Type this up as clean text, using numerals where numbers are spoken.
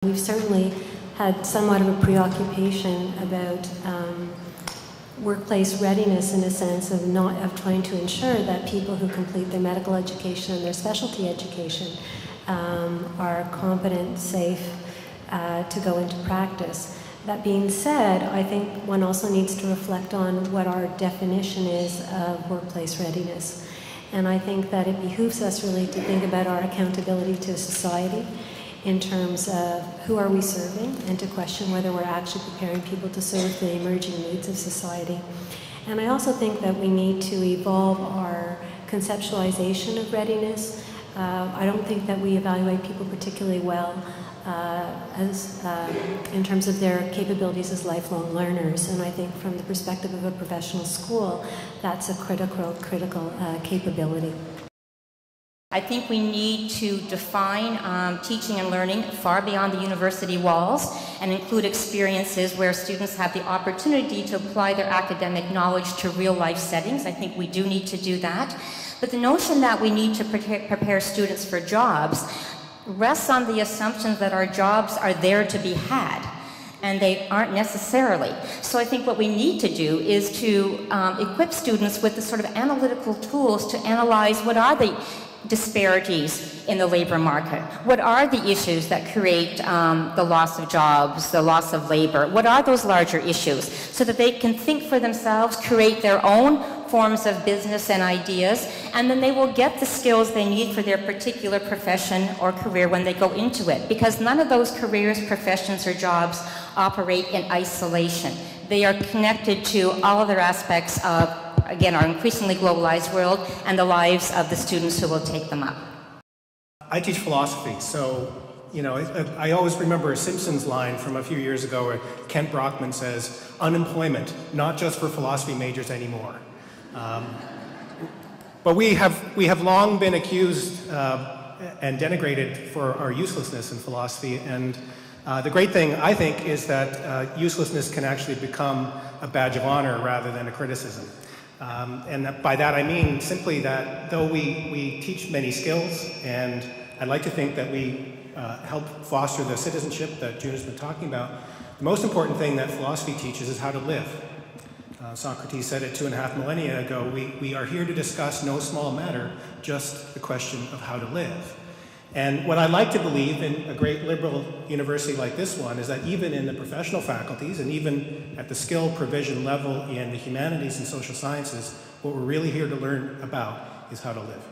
we've certainly had somewhat of a preoccupation about workplace readiness in a sense of trying to ensure that people who complete their medical education and their specialty education are competent, safe to go into practice. That being said, I think one also needs to reflect on what our definition is of workplace readiness. And I think that it behooves us really to think about our accountability to society in terms of who are we serving, and to question whether we're actually preparing people to serve the emerging needs of society. And I also think that we need to evolve our conceptualization of readiness. I don't think that we evaluate people particularly well in terms of their capabilities as lifelong learners. And I think from the perspective of a professional school, that's a critical capability. I think we need to define teaching and learning far beyond the university walls and include experiences where students have the opportunity to apply their academic knowledge to real-life settings. I think we do need to do that. But the notion that we need to prepare students for jobs rests on the assumption that our jobs are there to be had, and they aren't necessarily. So I think what we need to do is to equip students with the sort of analytical tools to analyze what are the disparities in the labor market. What are the issues that create the loss of jobs, the loss of labor? What are those larger issues? So that they can think for themselves, create their own forms of business and ideas, and then they will get the skills they need for their particular profession or career when they go into it. Because none of those careers, professions, or jobs operate in isolation. They are connected to all other aspects of, again, our increasingly globalized world and the lives of the students who will take them up. I teach philosophy, so I always remember a Simpsons line from a few years ago where Kent Brockman says, "Unemployment, not just for philosophy majors anymore." But we have long been accused and denigrated for our uselessness in philosophy, and the great thing, I think, is that uselessness can actually become a badge of honor rather than a criticism. And by that I mean simply that though we teach many skills, and I'd like to think that we help foster the citizenship that June has been talking about, the most important thing that philosophy teaches is how to live. Socrates said it 2.5 millennia ago, we are here to discuss no small matter, just the question of how to live. And what I like to believe in a great liberal university like this one is that even in the professional faculties and even at the skill provision level in the humanities and social sciences, what we're really here to learn about is how to live.